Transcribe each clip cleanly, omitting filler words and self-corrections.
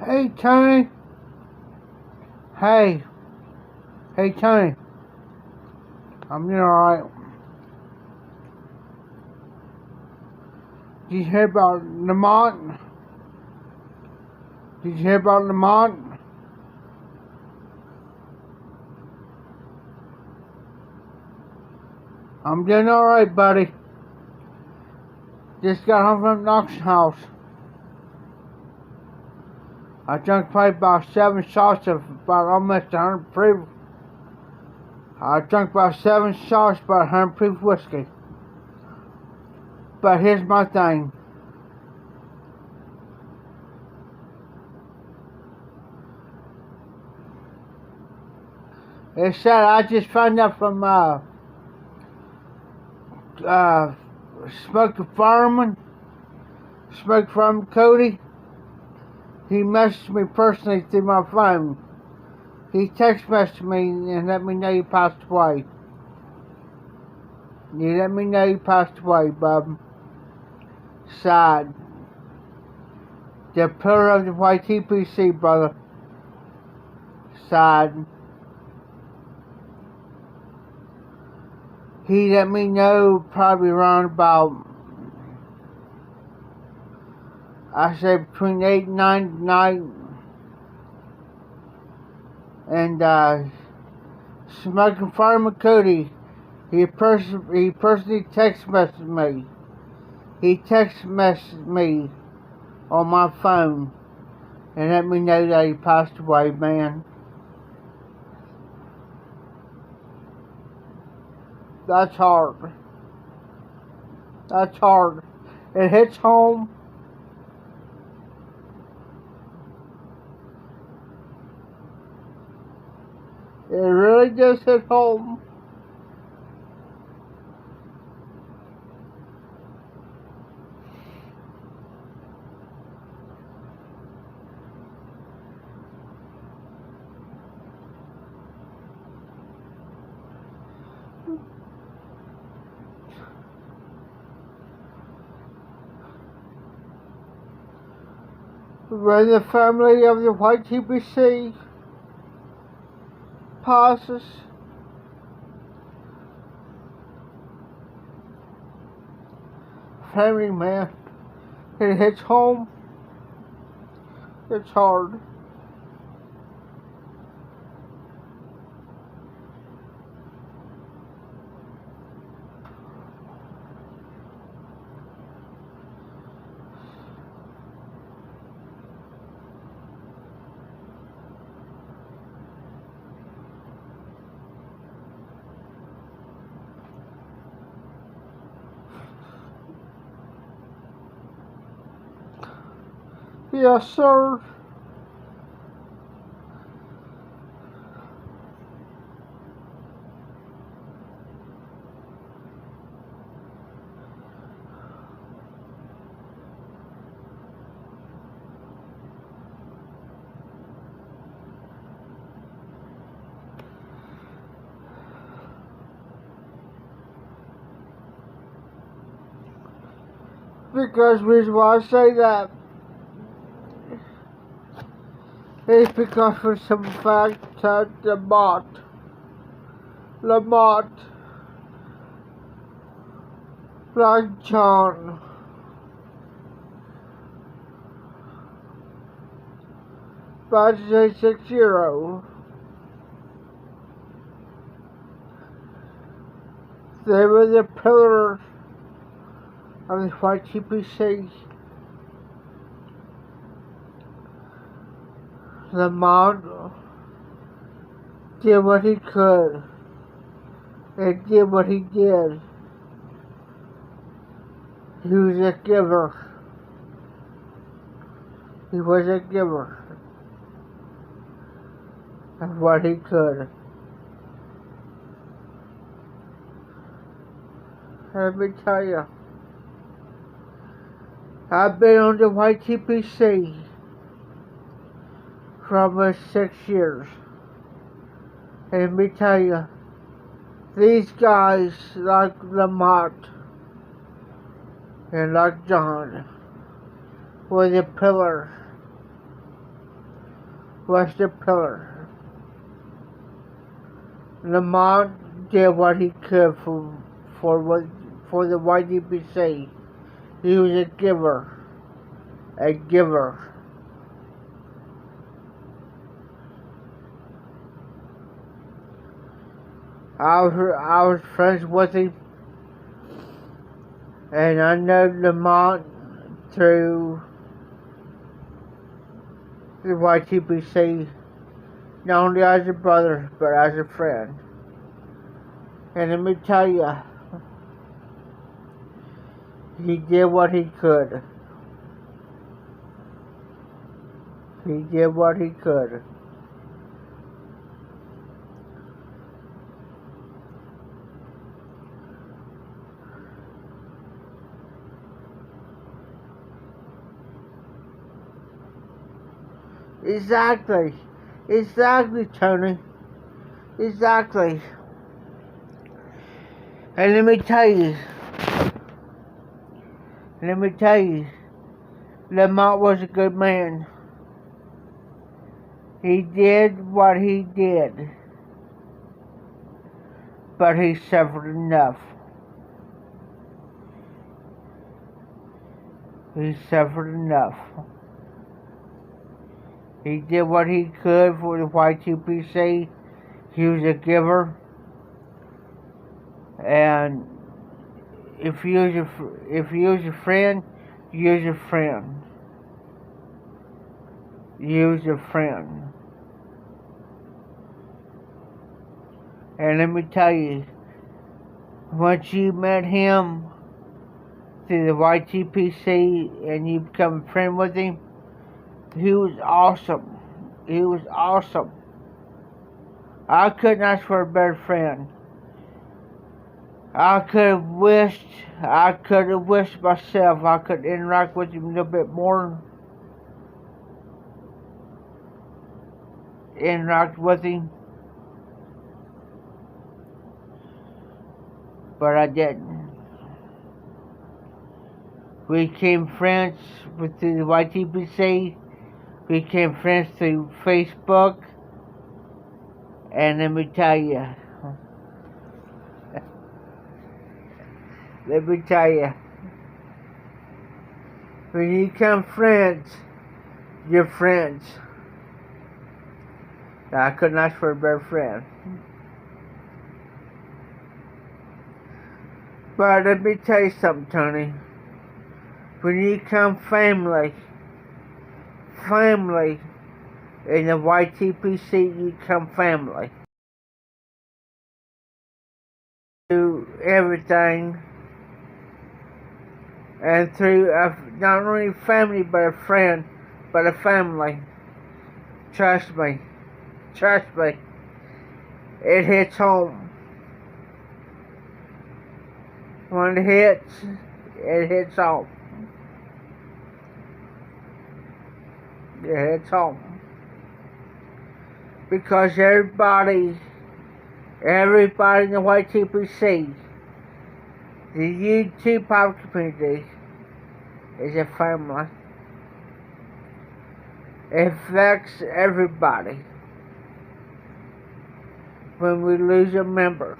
Hey, Tony. Hey. Hey, Tony. I'm doing alright. Did you hear about Lamont? Did you hear about Lamont? I'm doing alright, buddy. Just got home from the auction house. I drank probably about 7 shots of about almost 100 proof. I drank about 7 shots of about 100 proof whiskey. But here's my thing. It's sad. I just found out from Smoke Fireman Cody. He messaged me personally through my phone. He text messaged me and let me know he passed away. He let me know he passed away, bub. Sad. The pillar of the YTPC, brother. Sad. He let me know probably around about, I say between 8 and 9 tonight. And Smoking Fireman Cody, he personally text messaged me. He text messaged me on my phone and let me know that he passed away, man. That's hard. That's hard. It hits home. It really does hit home. When the family of the white TPC passes, family, man, it hits home. It's hard. Yes, sir. Because the reason why I say that is because for some fact that Lamont, like John, about to say 6-0, they were the pillars of the white TPC. Lamont did what he could and did what he did. He was a giver. He was a giver of what he could. Let me tell you, I've been on the YTPC for almost 6 years. And let me tell you, these guys like Lamont and like John were the pillar was the pillar. Lamont did what he could for the YTPC. He was a giver. A giver. I was friends with him, and I know Lamont through the YTPC, not only as a brother, but as a friend. And let me tell you, he did what he could. He did what he could. Exactly, Tony. Exactly. And let me tell you, Lamont was a good man. He did what he did, but he suffered enough. He suffered enough. He did what he could for the YTPC. He was a giver. And if you was a friend, you was a friend. You was a friend. And let me tell you, once you met him through the YTPC and you become a friend with him, he was awesome. He was awesome. I couldn't ask for a better friend. I could have wished myself I could interact with him a little bit more. Interact with him. But I didn't. We became friends through the YTPC. We became friends through Facebook. And let me tell you, when you become friends, you're friends. I couldn't ask for a better friend. But let me tell you something, Tony. When you become family in the YTPC, you become family. Do everything, and through not only family, but a friend, but a family. Trust me. It hits home. When it hits home. It hits home. Because everybody in the YTPC, the YouTube pop community, is a family. It affects everybody. When we lose a member,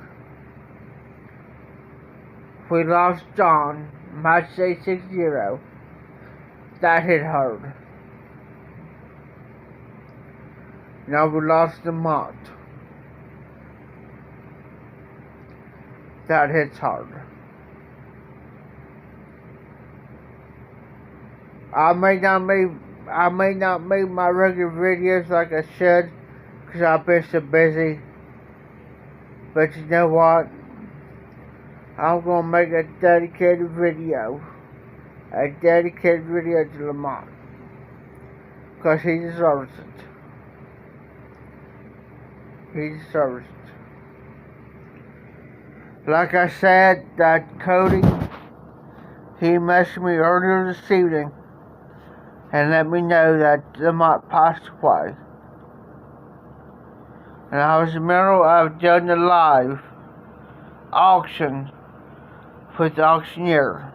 we lost John, March 860. That hit hard. Now we lost Lamont. That hits hard. I may not make my regular videos like I should, because I've been so busy. But you know what? I'm gonna make a dedicated video to Lamont, because he deserves it. He deserves it. Like I said, that Cody, he messaged me earlier this evening and let me know that Lamont passed away. And I was in the middle of doing a live auction with the auctioneer.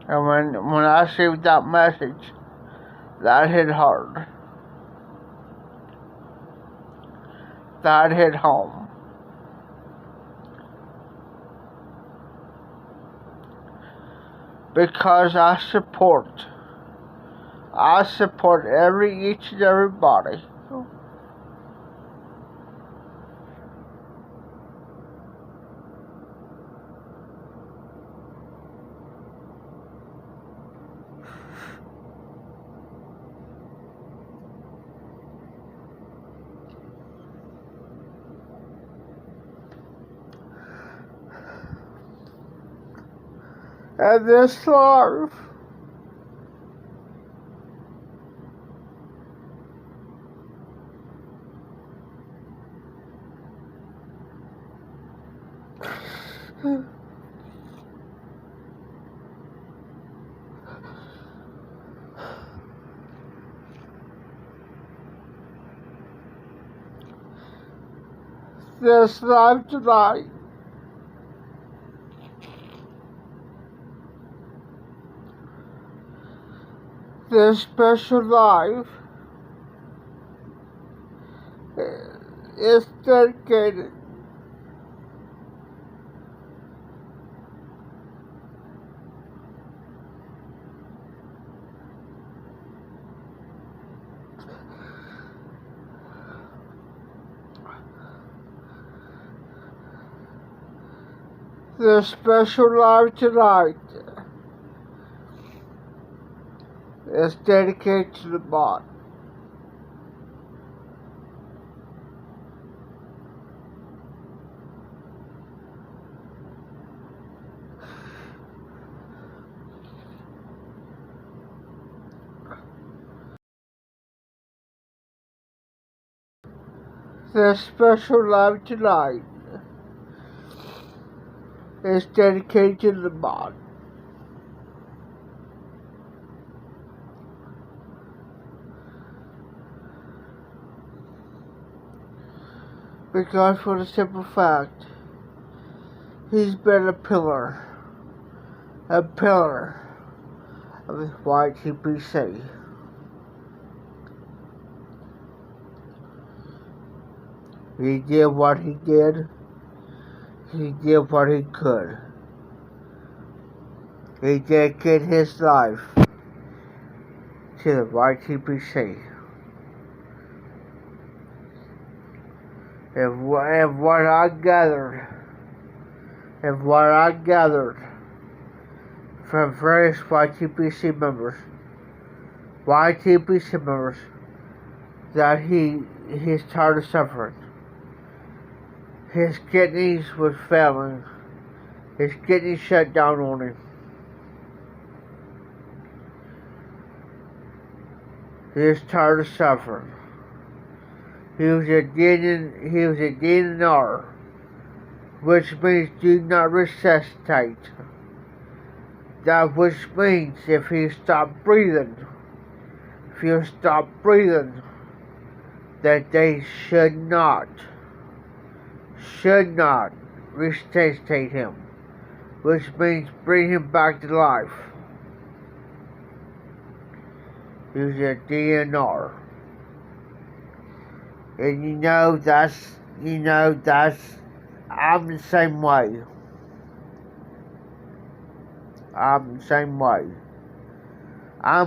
And when I received that message, That hit hard. That hit home. Because I support each and everybody. And this life this life tonight this special life is dedicated this special life tonight is dedicated to the bot. This special life tonight is dedicated to the bot. Because for the simple fact, he's been a pillar of the YTPC. He did what he did. He did what he could. He dedicated his life to the YTPC. And what I gathered from various YTPC members, that he's tired of suffering. His kidneys was failing. His kidneys shut down on him. He is tired of suffering. He was a DNR, which means do not resuscitate. That which means if he stopped breathing, that they should not resuscitate him, which means bring him back to life. He was a DNR. And I'm the same way. I'm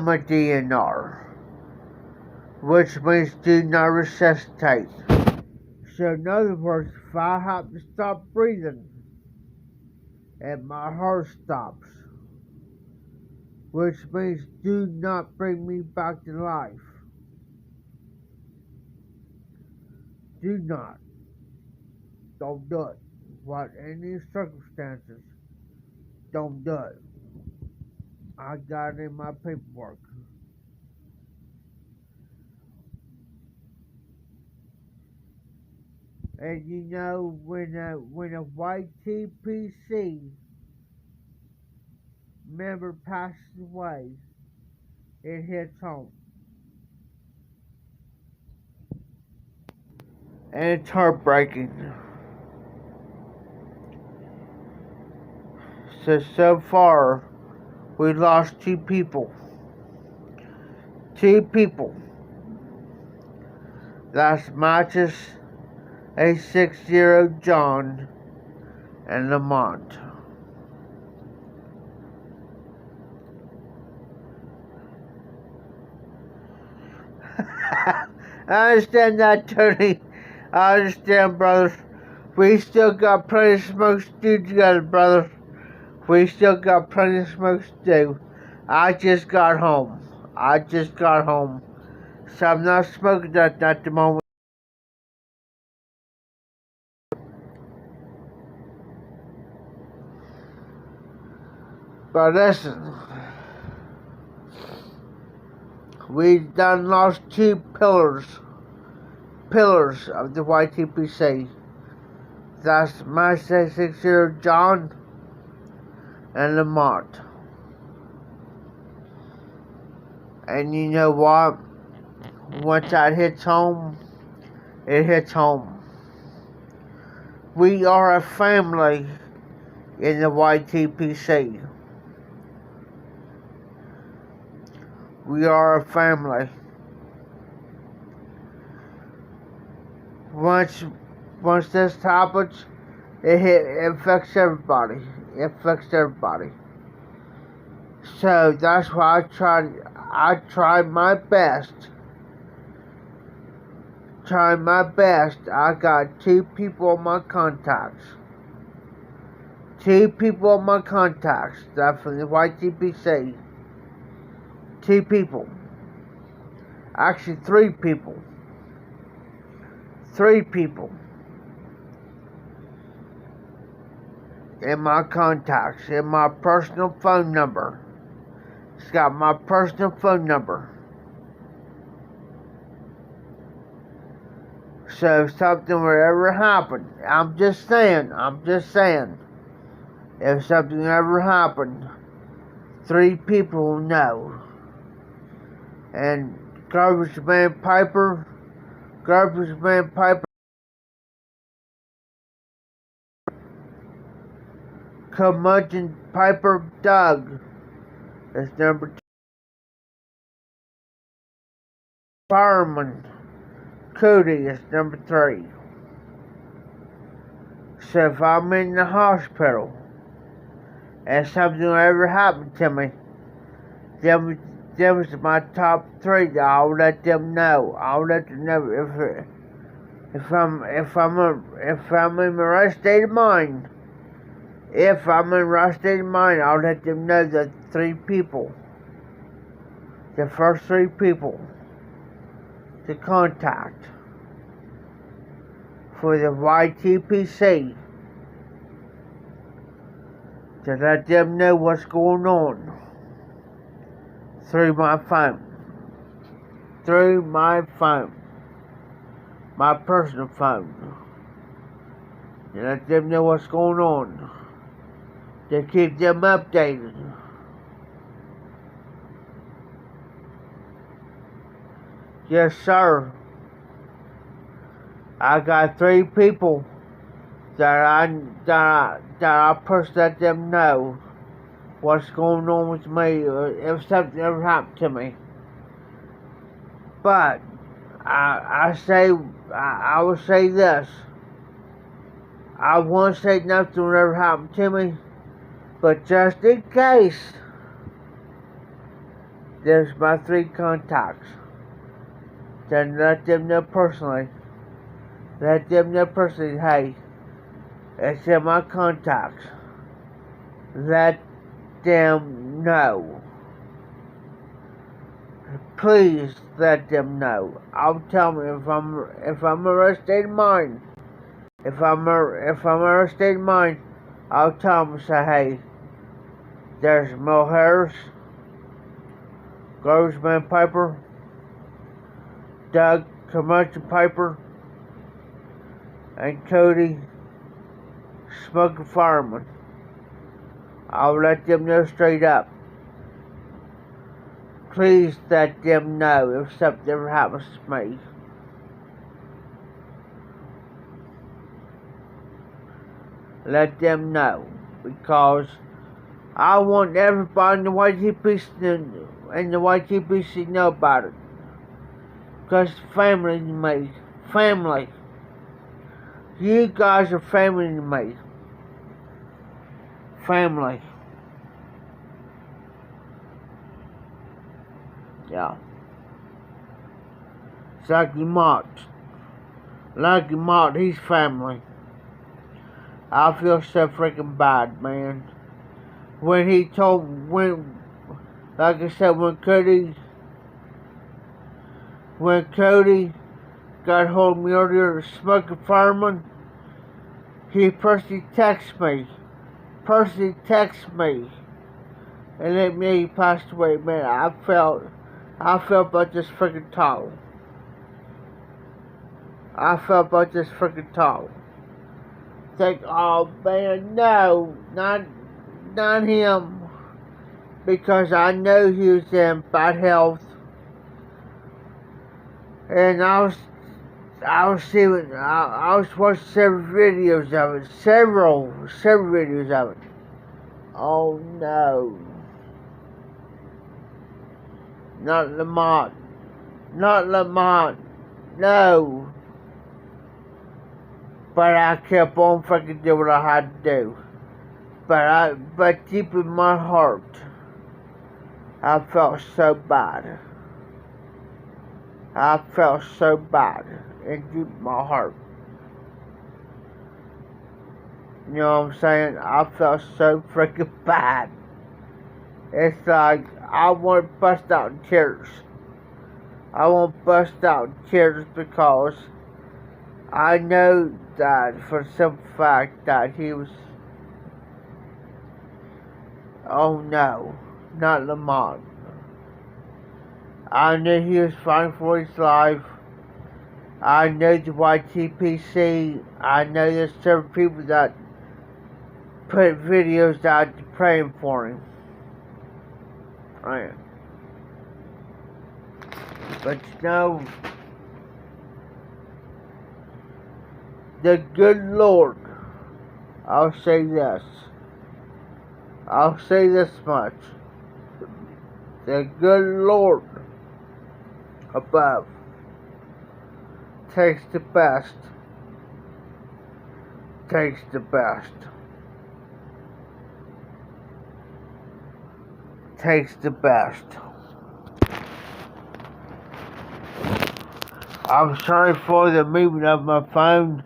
a DNR, which means do not resuscitate. So in other words, if I have to stop breathing and my heart stops, which means do not bring me back to life. Do not. Don't do it. What any circumstances, don't do it. I got it in my paperwork. And when a YTPC member passes away, it hits home. And it's heartbreaking. So far, we lost 2 people. 2 people. That's Matches, A60 John, and Lamont. I understand that, Tony. I understand, brothers. We still got plenty of smokes to do together, brothers. We still got plenty of smokes to do. I just got home. So I'm not smoking that at the moment. But listen, we done lost 2 pillars of the YTPC. That's my 60 John and Lamont. And you know what? Once that hits home, it hits home. We are a family in the YTPC. We are a family. Once this happens, it affects everybody. It affects everybody. So that's why I tried my best. I got 2 people in my contacts. 2 people in my contacts that from the YTPC. 2 people. Actually 3 people. 3 people in my contacts, in my personal phone number. It's got my personal phone number. So if something would ever happen, I'm just saying, if something ever happened, 3 people will know. And Garbage Man Piper, Curmudgeon Piper Doug is number 2. Fireman Cody is number 3. So if I'm in the hospital and something will ever happen to me, them was my top 3 that I'll let them know. I'll let them know if I'm in the right state of mind. If I'm in the right state of mind, I'll let them know that 3 people, the first 3 people to contact for the YTPC, to let them know what's going on through my phone. My personal phone. To let them know what's going on. To keep them updated. Yes, sir. I got 3 people that I push let them know what's going on with me if something ever happened to me. But I will say this. I won't say nothing will ever happen to me, but just in case, there's my 3 contacts. Then let them know personally. Hey, it's in my contacts. Let them know. Please let them know. I'll tell me if I'm in a state of mind. If I'm in a state of mind, I'll tell them, say, hey, there's Mel Harris, Garbage Man Piper, Doug Curmudgeon Piper, and Cody Smoking Fireman. I'll let them know straight up. Please let them know if something ever happens to me. Let them know, because I want everybody in the YTPC and the YTPC know about it. Because family to me. Family. You guys are family to me. Family. Yeah. It's like your Mott. Like your Mott, he's family. I feel so freaking bad, man. When he told, like I said, when Cody got hold of me earlier, smoking fireman, he personally texted me, and let me, he passed away, man. I felt about this freaking tall. I felt about this freaking tall. Think, oh man, no, not him, because I know he was in bad health, and I was watching several videos of it, several videos of it. Oh no, not Lamont, no. But I kept on freaking doing what I had to do. But deep in my heart, I felt so bad. I felt so bad in deep in my heart. You know what I'm saying? I felt so freaking bad. It's like I want to bust out in tears. I want to bust out in tears because I know that for some fact that he was, oh no, not Lamont. I knew he was fighting for his life. I know the YTPC. I know there's several people that put videos out praying for him. Praying. But you know, the good Lord, I'll say this much. The good Lord above takes the best. I'm sorry for the movement of my phone.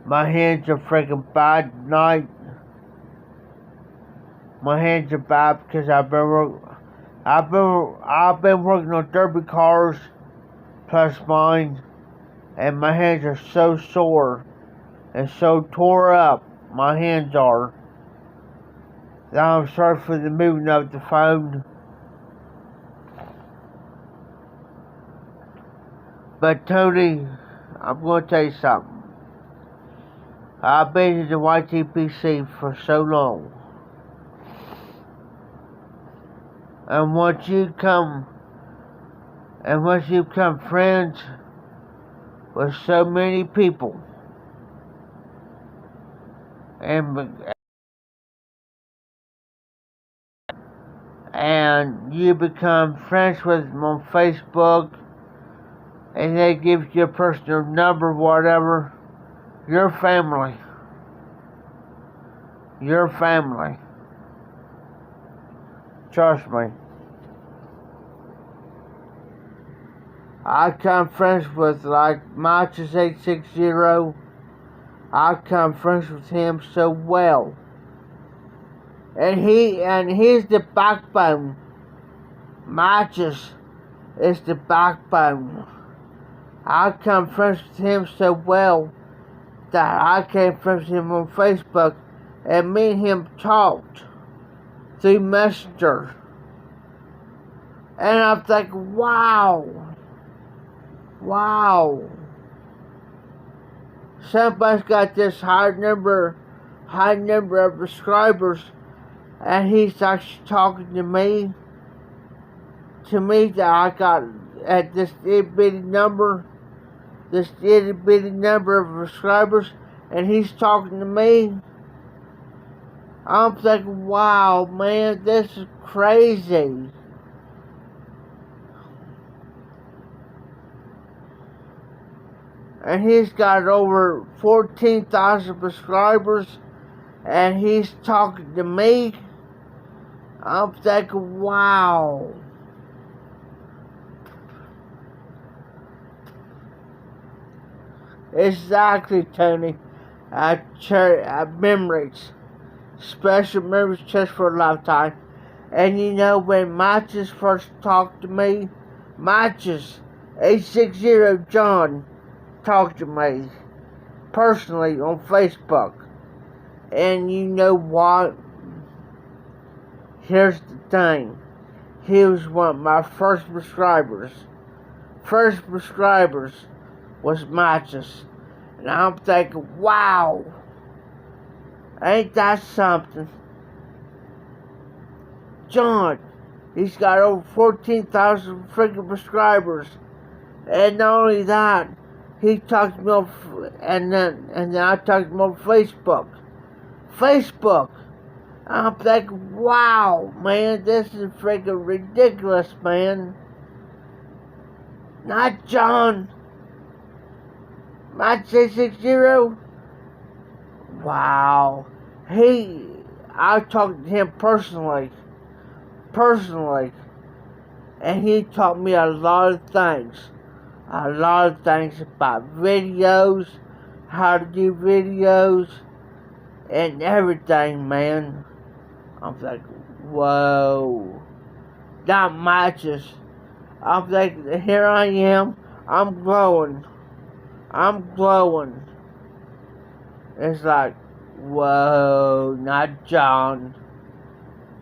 My hands are freaking bad tonight. My hands are bad because I've been working on derby cars plus mine, and my hands are so sore and so tore up. My hands are. Now I'm sorry for the movement of the phone. But Tony, I'm going to tell you something. I've been in the YTPC for so long. And once you become friends with so many people, and you become friends with them on Facebook, and they give you a personal number, whatever, you're family. You're family. Trust me. I become friends with like Matches 860. I become friends with him so well. And he's the backbone. Matches is the backbone. I become friends with him so well that I came friends with him on Facebook, and me and him talked through Messenger. And I'm like, wow. Somebody's got this high number of subscribers, and he's actually talking to me that I got at this itty bitty number of subscribers, and he's talking to me. I'm thinking, wow, man, this is crazy. and he's got over 14,000 subscribers, and he's talking to me. I'm thinking, wow. Exactly, Tony. Memories. Special memories just for a lifetime. And you know, when Matches first talked to me, Matches, 860 John, talked to me personally on Facebook. And you know what? Here's the thing. He was one of my first subscribers. First subscribers was Matches. And I'm thinking, wow, ain't that something? John, he's got over 14,000 freaking subscribers. And not only that, he talked to me on, and then I talked to him on Facebook. Facebook. I'm thinking, wow, man, this is freaking ridiculous, man. Not John. Not 660. Wow. I talked to him personally, and he taught me a lot of things. A lot of things about videos, how to do videos, and everything, man. I'm like, whoa. Not Matches. I'm like, here I am. I'm glowing. It's like, whoa, not John.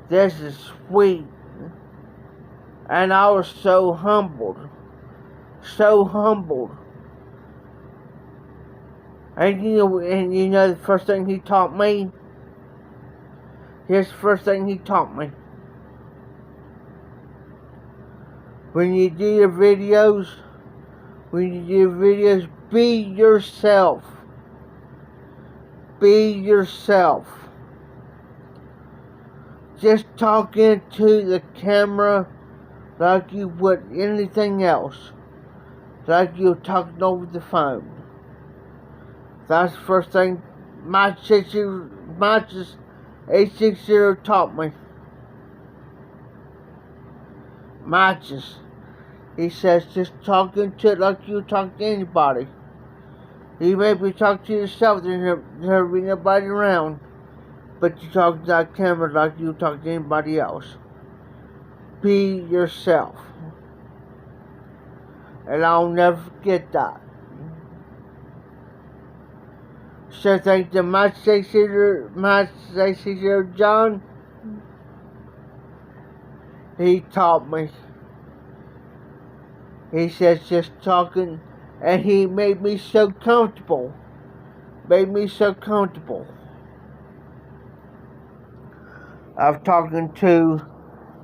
This is sweet. And I was so humbled. And you know the first thing he taught me? Here's the first thing he taught me. When you do your videos, be yourself. Be yourself. Just talk into the camera like you would anything else. Like you're talking over the phone. That's the first thing Matches 860 taught me. Matches. He says just talk into it like you talk to anybody. You maybe talk to yourself, there'll be nobody around. But you talk to that camera like you talk to anybody else. Be yourself. And I'll never forget that. So thank the Match 660 John. He taught me. He says just talking, and he made me so comfortable. Of talking to,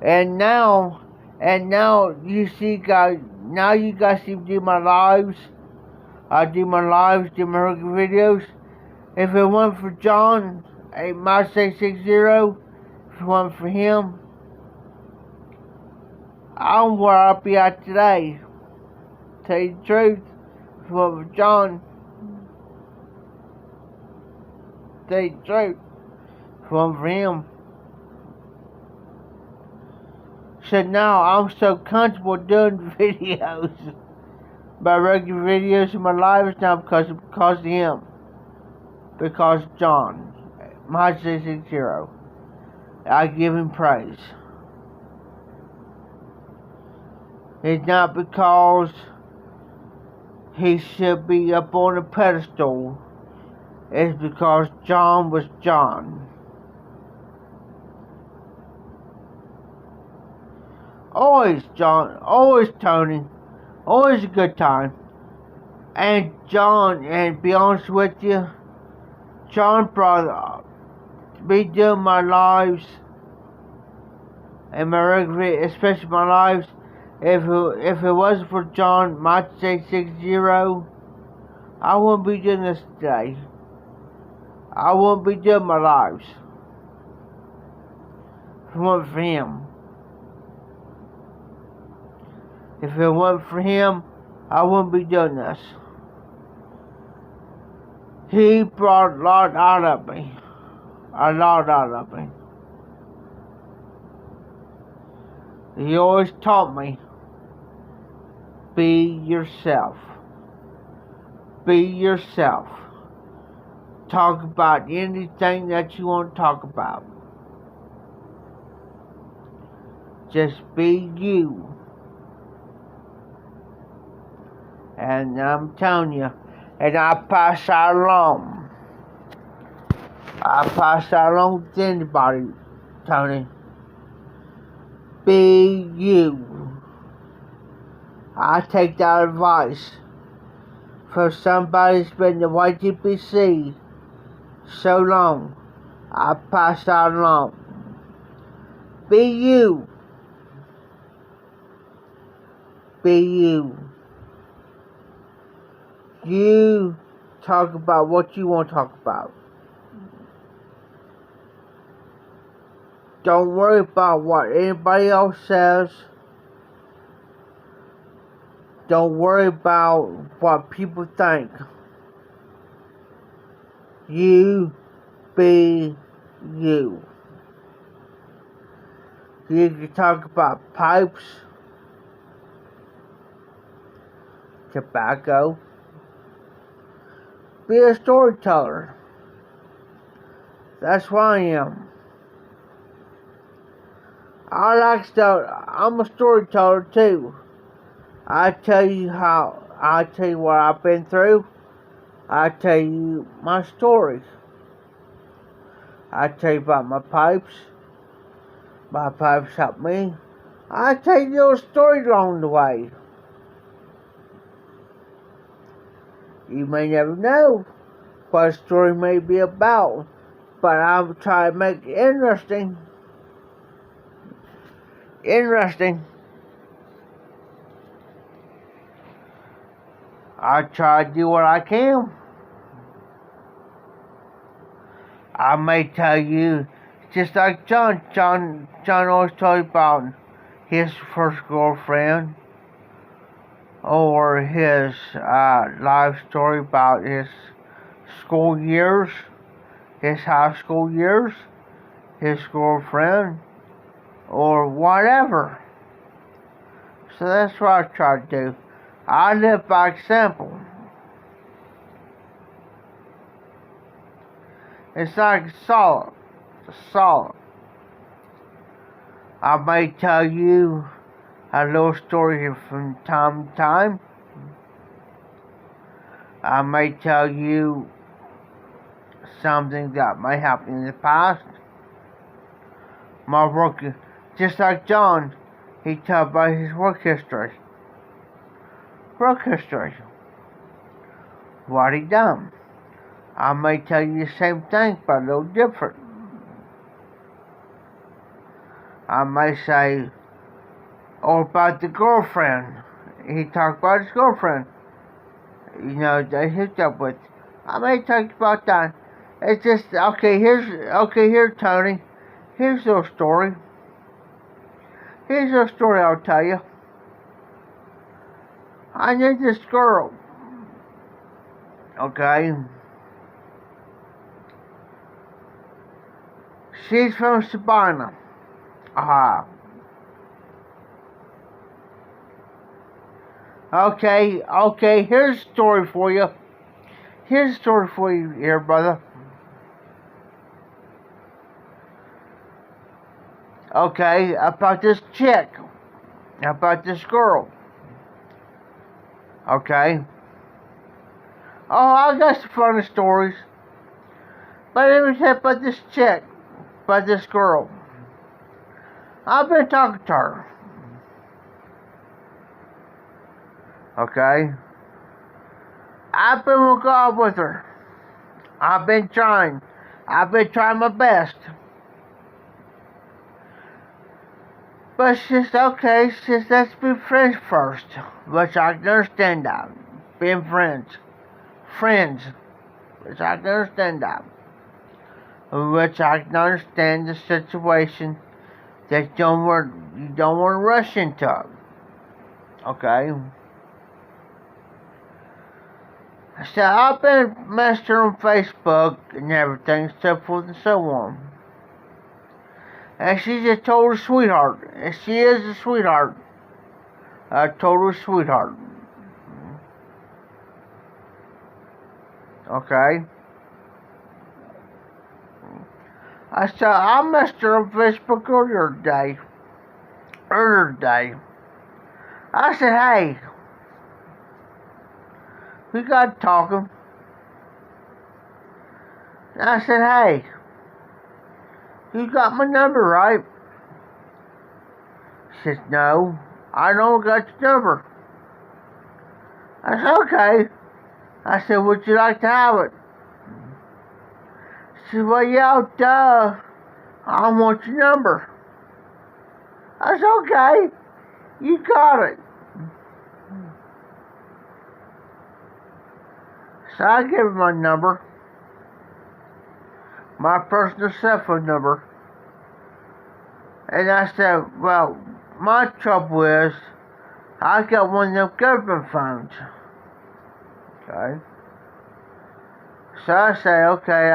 and now you see guys, now you guys see me do my lives. I do my lives, do my regular videos. If it wasn't for John, Match 660, if it wasn't for him, I'm where I'll be at today. Tell you the truth, if it wasn't for John, tell you the truth, if it wasn't for him. So now I'm so comfortable doing videos, my regular videos and my lives now because of him. Because John, Match 660, I give him praise. It's not because he should be up on a pedestal. It's because John was John. Always John, always Tony, always a good time. And John, and to be honest with you, John brought me doing my lives and my regular, especially my lives. If it wasn't for John, Match 660, I wouldn't be doing this today. I wouldn't be doing my lives. If it wasn't for him. If it wasn't for him, I wouldn't be doing this. He brought a lot out of me. A lot out of me. He always taught me, be yourself. Be yourself. Talk about anything that you want to talk about. Just be you. And I'm telling you, and I pass that along. I pass that along to anybody, Tony. Be you. I take that advice from somebody who's been the YGPC so long. I pass that along. Be you. Be you. You talk about what you want to talk about. Don't worry about what anybody else says. Don't worry about what people think. You be you. You can talk about pipes, tobacco. Be a storyteller. That's what I am. I'm a storyteller too. I tell you what I've been through. I tell you my stories. I tell you about my pipes. My pipes helped me. I tell you little stories along the way. You may never know what a story may be about, but I'll try to make it interesting. I try to do what I can. I may tell you, just like John always told you about his first girlfriend, or his life story about his school years, his high school years, his girlfriend, or whatever. So that's what I try to do. I live by example. It's like salt. I may tell you a little story from time to time. I may tell you something that may happen in the past. My work, just like John, he told about his work history. What he done. I may tell you the same thing, but a little different. I may say, or about the girlfriend. He talked about his girlfriend. You know, they hooked up with. I may talk about that. It's just, here, Tony. Here's a little story. Here's a story I'll tell you. I knew this girl. Okay. She's from Sabina. Okay, here's a story for you. Here's a story for you here, brother. Okay, about this chick. About this girl. Okay. Oh, I got some funny stories. But let me tell you about this chick. About this girl. I've been talking to her. Okay? I've been with God with her. I've been trying my best. But she's okay, let's be friends first. Which I can understand that. Being friends. Which I can understand that. Which I can understand the situation that you don't want to rush into. Okay? So I've been messing on Facebook and everything, so forth and so on. And she's a total sweetheart. And she is a sweetheart. A total sweetheart. Okay? I messed her on Facebook earlier today. I said, hey, we got talking. And I said, hey, you got my number, right? She says, no, I don't got your number. I said, okay. I said, would you like to have it? She said, well, yeah, duh. I want your number. I said, okay, you got it. So I gave her my number, my personal cell phone number. And I said, well, my trouble is, I got one of them government phones. Okay. So I say, okay,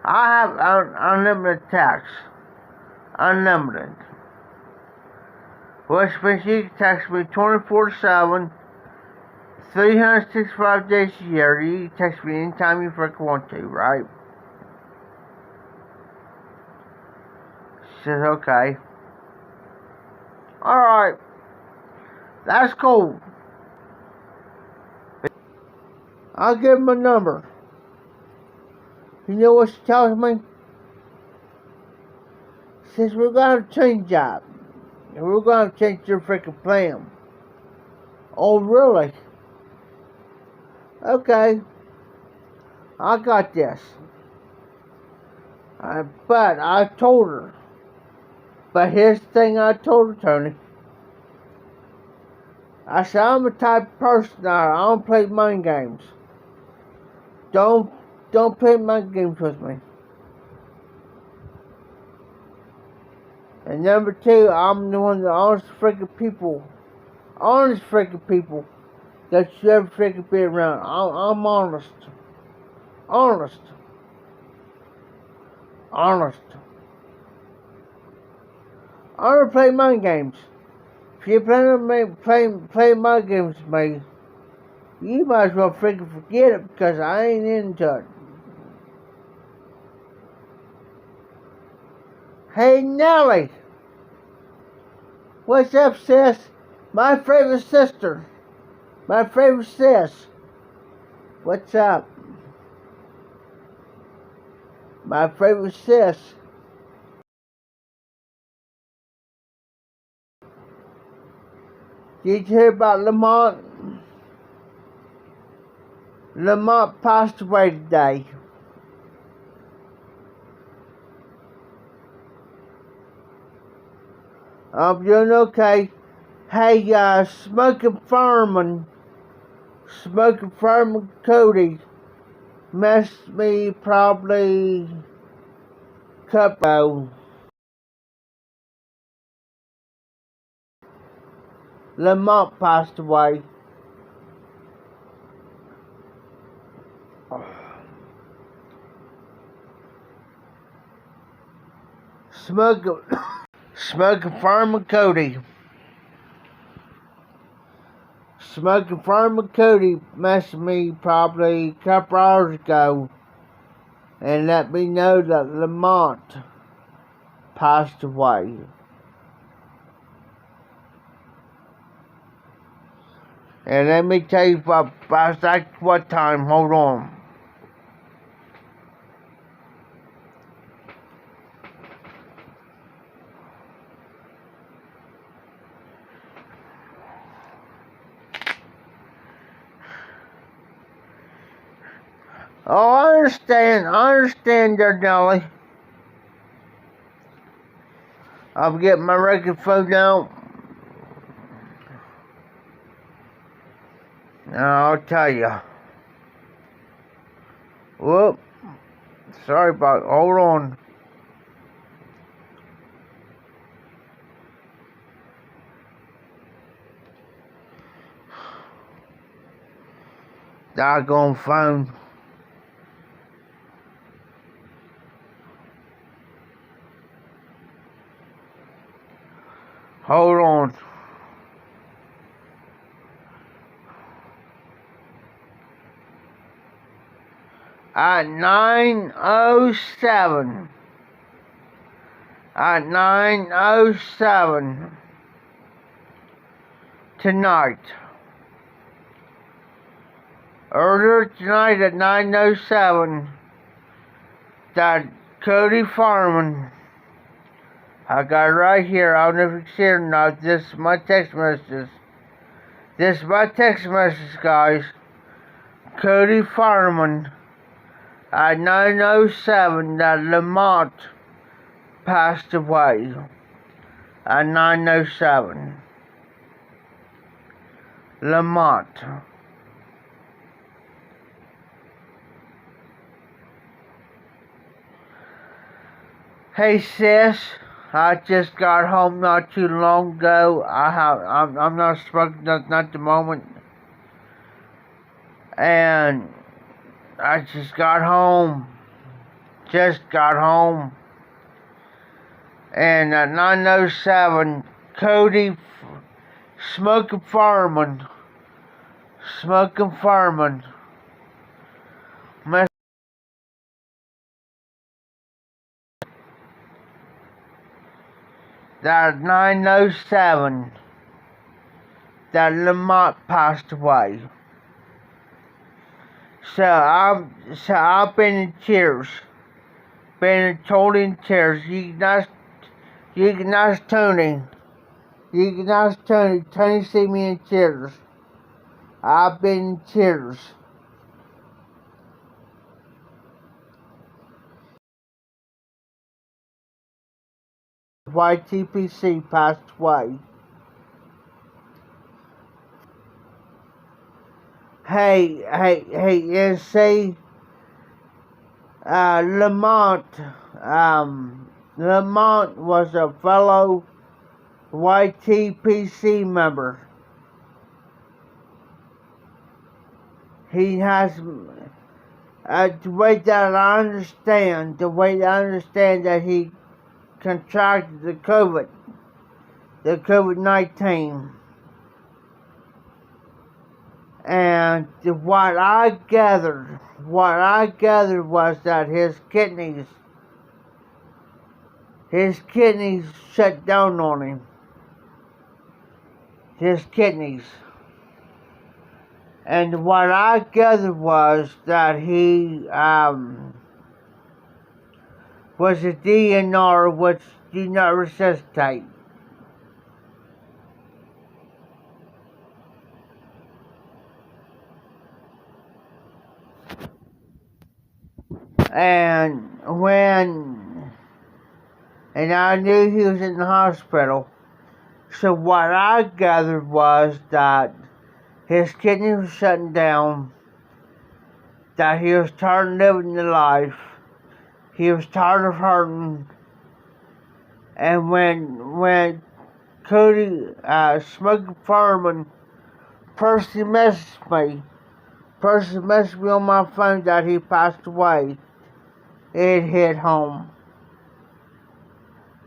I have unlimited text. Unlimited. Which means you can text me 24/7, 365 days a year. You can text me anytime you freaking want to, right? She says, okay. Alright. That's cool. I'll give him a number. You know what she tells me? She says, we're going to change that. And we're going to change your freaking plan. Oh, really? Okay. I got this. But I told her. But here's the thing I told her, Tony. I said, I'm the type of person I don't play mind games. Don't play mind games with me. And number two, I'm the one of the honest freaking people that you ever freaking be around. I'm honest. Honest. I don't play mind games. If you play mind games with me, you might as well freaking forget it because I ain't into it. Hey Nellie, what's up, sis? My favorite sister. My favorite sis. What's up? My favorite sis. Did you hear about Lamont? Lamont passed away today. I'm doing okay. Hey, Smoking Fireman Cody messed me probably couple. Lamont passed away. Smoking Fireman Cody. Smoking Fireman Cody messaged me probably a couple hours ago and let me know that Lamont passed away. And let me tell you what time. Hold on. Oh, I understand there, Nelly. I'll get my record phone out. Now, I'll tell you. Whoop. Sorry about it. Hold on. doggone phone. Hold on. At 9:07. At 9:07 tonight. Earlier tonight at 9:07, that Cody Farman, I got it right here, I don't know if you can see it or not, this is my text messages. This is my text message, guys. Cody Farman, at 9:07, that Lamont passed away. At 9:07. Lamont. Hey sis, I just got home not too long ago. I'm not smoking nothing at the moment, and I just got home. And at 9:07, Cody Smoking Fireman. That 9:07, that Lamont passed away. So I've been in tears, totally in tears. You can ask Tony. Tony see me in tears. I've been in tears. YTPC passed away. Hey, and say, Lamont was a fellow YTPC member. He has, the way that I understand that he contracted the COVID-19. And what I gathered was that his kidneys shut down on him. His kidneys. And what I gathered was that he was a DNR, which do not resuscitate. And I knew he was in the hospital. So what I gathered was that his kidneys were shutting down, that he was tired of living the life, he was tired of hurting, and when Cody Smoking Fireman personally messaged me on my phone that he passed away, it hit home.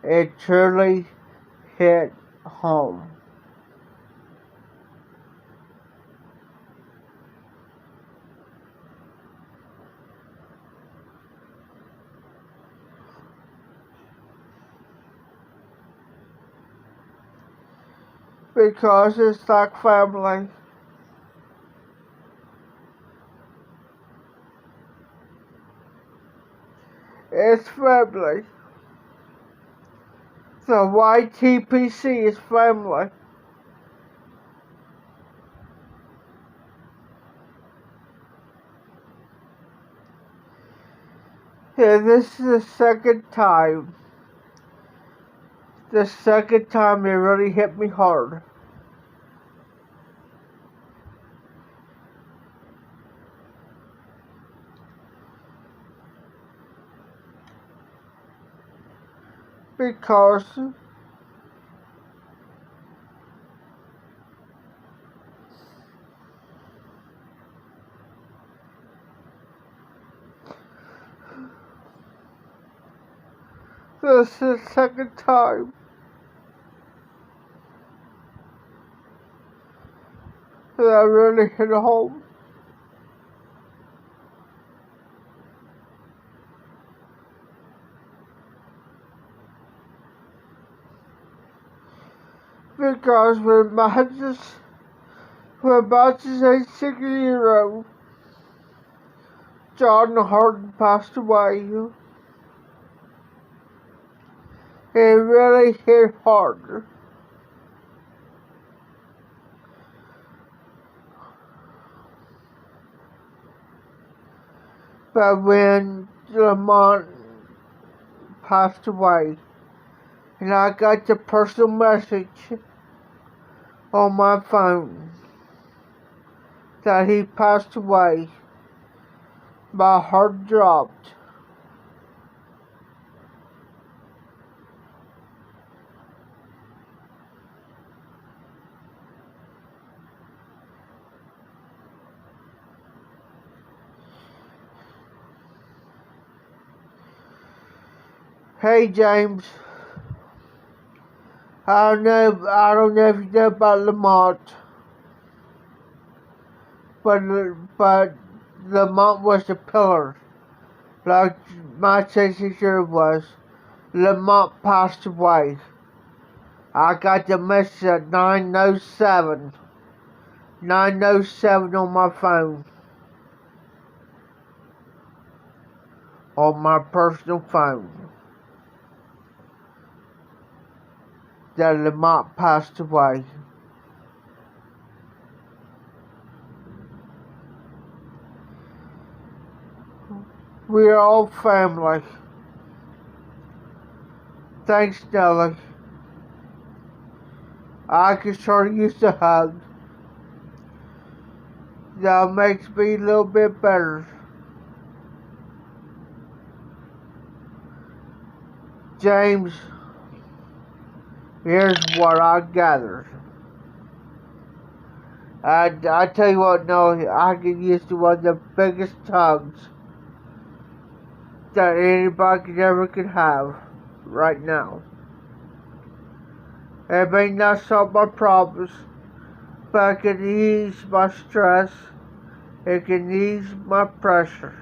It truly hit home. Because it's like family. It's family. The YTPC is family. Yeah, this is the second time. The second time it really hit me hard. Because This is the second time that I really hit home. Because when about to say 6 years, John Harden passed away. It really hit hard. But when Lamont passed away, and I got the personal message on my phone that he passed away, my heart dropped. Hey James, I don't know if you know about Lamont, but Lamont was the pillar, like my signature was. Lamont passed away. I got the message at 9:07 on my phone, on my personal phone, that Lamont passed away. We're all family. Thanks, Nelly. I can sure use a hug. That makes me a little bit better. James, here's what I gathered. I tell you what, Nelly, I can use one of the biggest hugs that anybody could have right now. It may not solve my problems, but it can ease my stress. It can ease my pressure.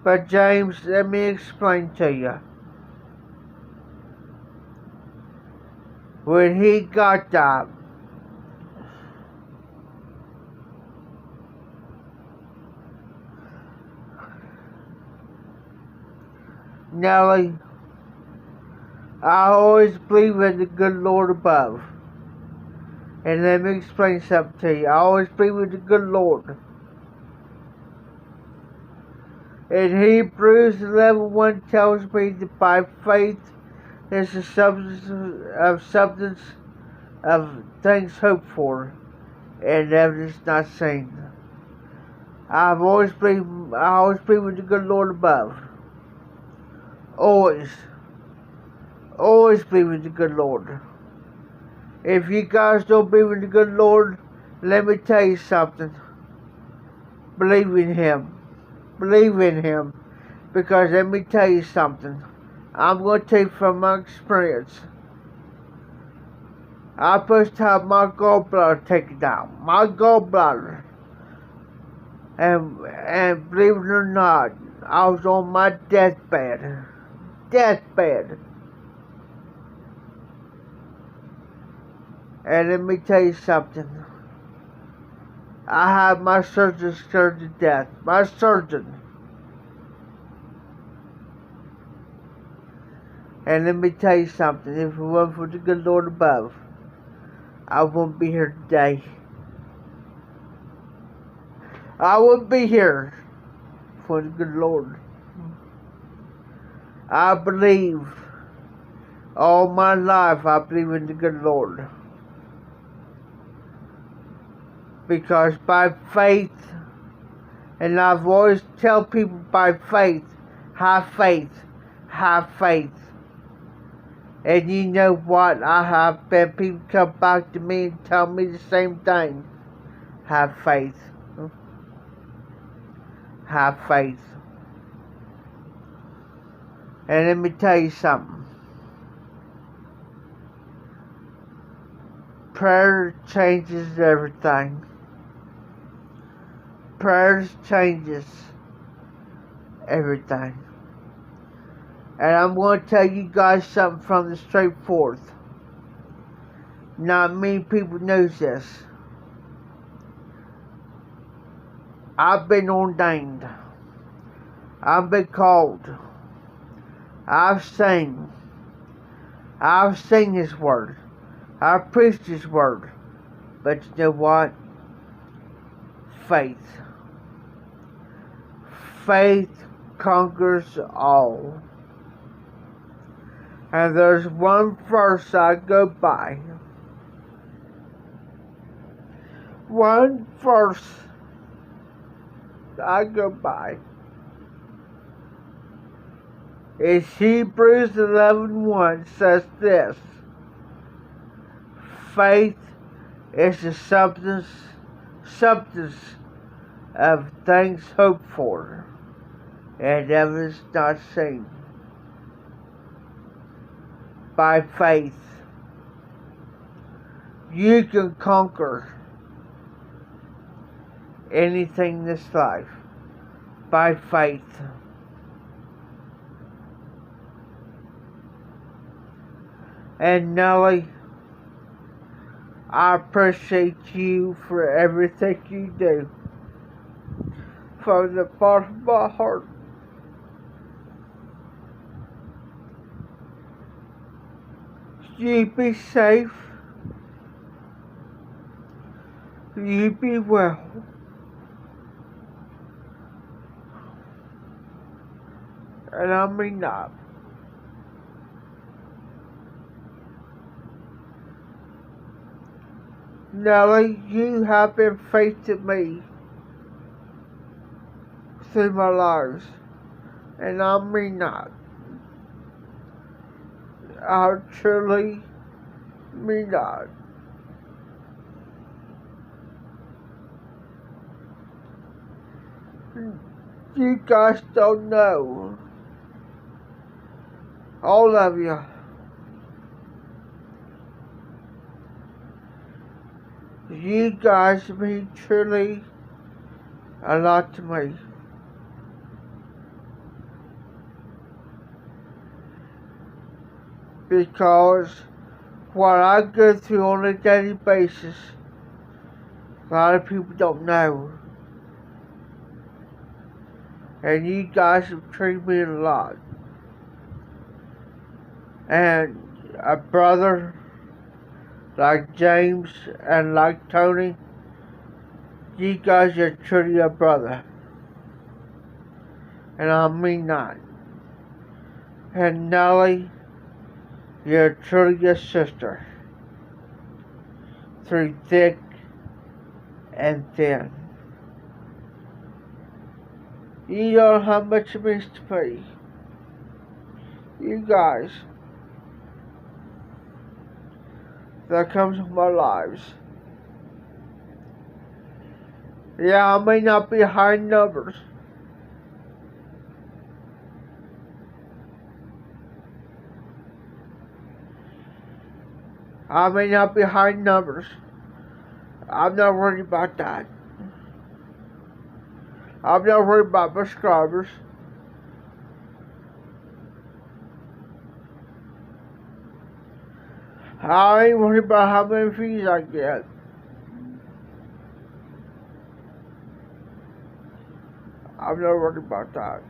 But James, let me explain to you. When he got that, Nelly, I always believe in the good Lord above. And let me explain something to you. I always believe in the good Lord. In Hebrews 11:1 tells me that by faith is the substance of things hoped for and evidence not seen. I always believe in the good Lord above. Always believe in the good Lord. If you guys don't believe in the good Lord, let me tell you something. Believe in Him. Believe in Him. Because let me tell you something. I'm going to tell you from my experience. I supposed to have my gallbladder taken out. My gallbladder. And believe it or not, I was on my deathbed. And let me tell you something. I had my surgeon scared to death. My surgeon. And let me tell you something. If it wasn't for the good Lord above, I wouldn't be here today. I wouldn't be here for the good Lord. I believe all my life I believe in the good Lord. Because by faith, and I've always tell people by faith, have faith. And you know what? I have been people come back to me and tell me the same thing. Have faith. Have faith. And let me tell you something. Prayer changes everything. Prayer changes everything. And I'm going to tell you guys something from the straight forth. Not many people knows this. I've been ordained. I've been called. I've sing His word. I've preached His word. But you know what? Faith. Faith conquers all. And there's one verse I go by. One verse I go by. It's Hebrews 11:1 says this. Faith is the substance of things hoped for, and evidence not seen. By faith, you can conquer anything in this life. By faith. And Nellie, I appreciate you for everything you do. From the bottom of my heart. You be safe. You be well. And I mean that. Nellie, you have been faithful to me through my lives. And I mean that. I truly mean that. You guys don't know. All of you. You guys mean truly a lot to me. Because what I go through on a daily basis, a lot of people don't know. And you guys have treated me a lot. And a brother like James and like Tony, you guys are truly a brother. And I mean that. And Nellie, you're truly a sister. Through thick and thin. You know how much it means to me. You guys that comes in my lives. Yeah, I may not be high numbers. I may not be high numbers. I'm not worried about that. I'm not worried about subscribers. I ain't worried about how many views I get. I'm not worried about that.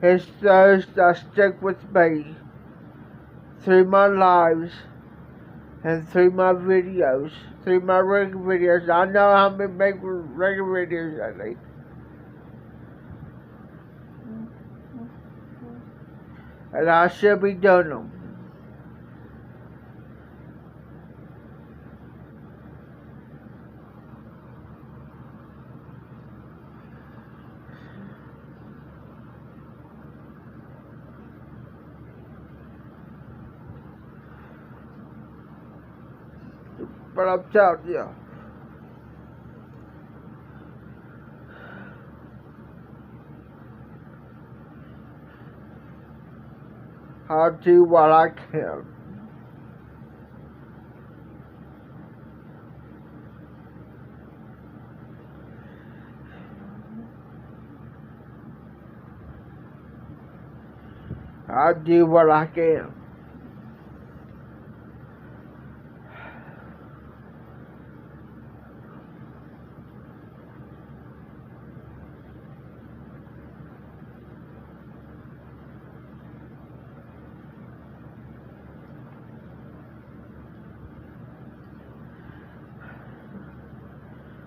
It's those that stick with me through my lives and through my videos, through my regular videos. I know how many regular videos I need. And I should be doing them. But I'm telling you, I'll do what I can. I'll do what I can.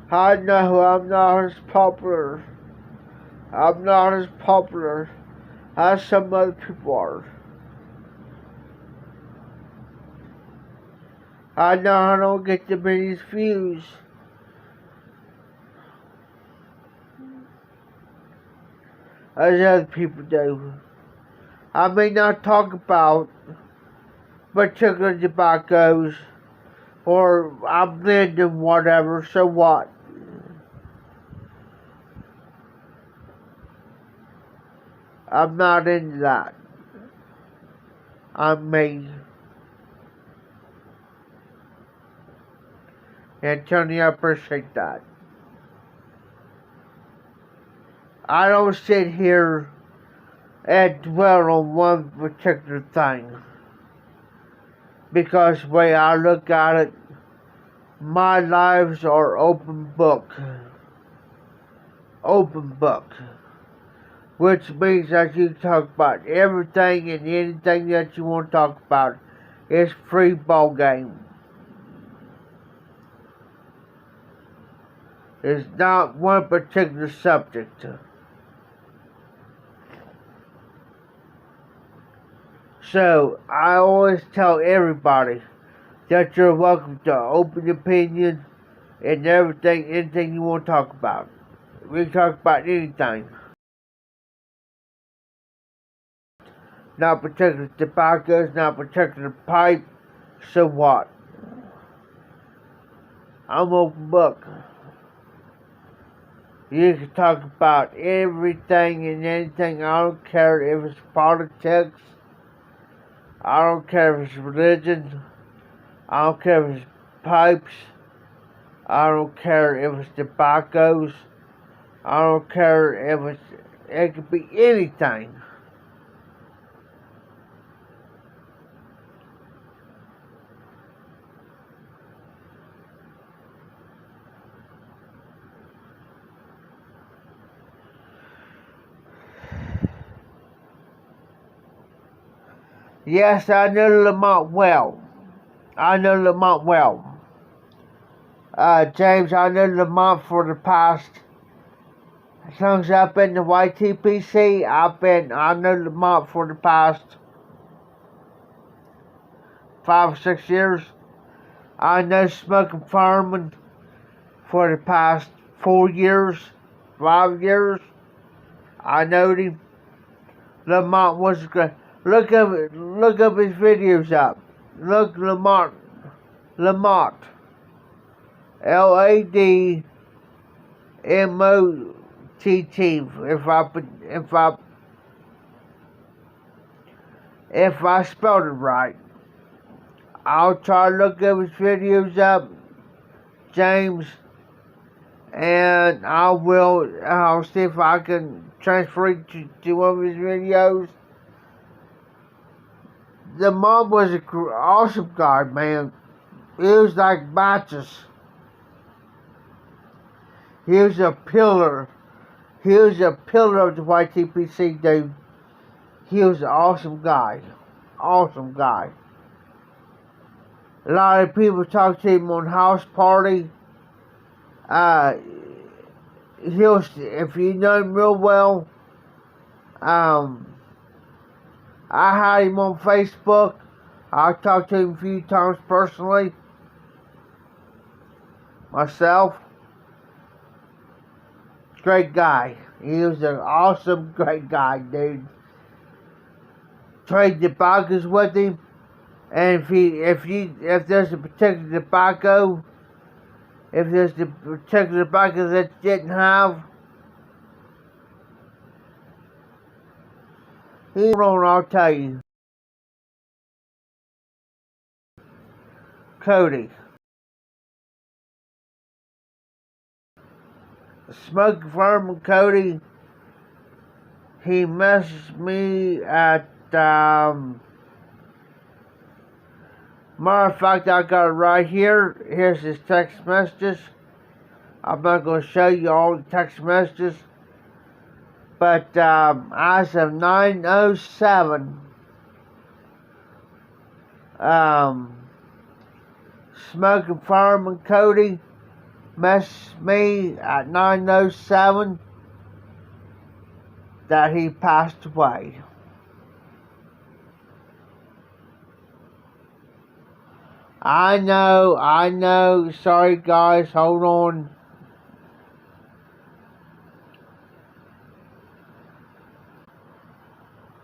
I know I'm not as popular. I'm not as popular as some other people are. I know I don't get the many views as other people do. I may not talk about particular tobaccos or I'm blending whatever, so what? I'm not into that. I'm me. And Tony, I appreciate that. I don't sit here and dwell on one particular thing. Because the way I look at it, my lives are open book. Open book. Which means that you talk about everything and anything that you want to talk about. It's free ball game. It's not one particular subject. So, I always tell everybody that you're welcome to open opinion and everything, anything you want to talk about. We can talk about anything. Not particular tobaccos, not particular pipe, so what? I'm open book. You can talk about everything and anything. I don't care if it's politics. I don't care if it's religion. I don't care if it's pipes. I don't care if it's tobaccos. I don't care if it could be anything. Yes, I know Lamont well. I know Lamont well. James, I know Lamont for the past, as long as I've been to YTPC, I know Lamont for the past 5 or 6 years. I know Smoking Fireman for the past 4 years, 5 years. I know him. Lamont was good. Look up his videos up. Look Lamont. LADMOTT. If I spelled it right. I'll try to look up his videos up, James, and I'll see if I can transfer it to one of his videos. The mom was an awesome guy, man. He was like Matches. He was a pillar. He was a pillar of the YTPC, dude. He was an awesome guy. Awesome guy. A lot of people talk to him on house party. If you know him real well, I had him on Facebook. I talked to him a few times personally. Myself. Great guy. He was an awesome, great guy, dude. Trade tobaccos with him. And if there's a particular tobacco, if there's a particular tobacco that you didn't have, hold on, I'll tell you. Cody. Smoking Fireman Cody, he messaged me at, matter of fact, I got it right here. Here's his text messages. I'm not going to show you all the text messages. But as of 9:07, Smoking Fireman Cody messaged me at 9:07 that he passed away. I know, sorry guys, hold on.